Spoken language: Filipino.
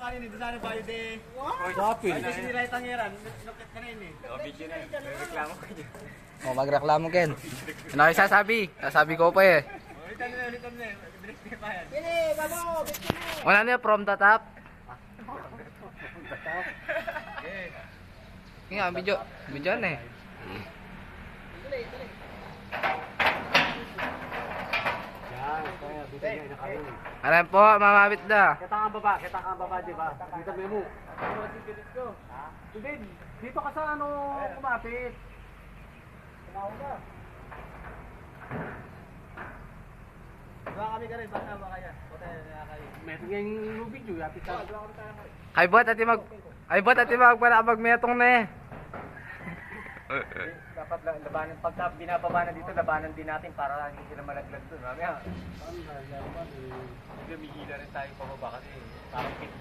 kanina, doon sana bayo de. Sapil. Ay, kasi nilay tangiran, lupit ka na yun eh. Video na yun. Reklamo ko dyan. O, magreklamo, Ken. Ano kayo sasabi? Sasabi ko pa eh. Ulitan na. Direct pa yan. Yun eh, babo, bitin mo. Wala na yun, from the top. Nga, video na eh. Tuloy, tuloy. Yan, kaya bitin niya inakalun. Alam po, mamabit na. Kita kang baba, di ba? Dito mo. Hindi, dito ka sa ano kumapit. Doon kami ka rin, baka ba kaya? Buta na kayo. Meron yung video, yapit ka. Ay, bot, ati magmetong na eh. Dapat labanan. Pagka binababa na dito, labanan din natin para hindi sila malaglag doon. Mamaya, hindi mihila rin tayo pababa kasi parang pit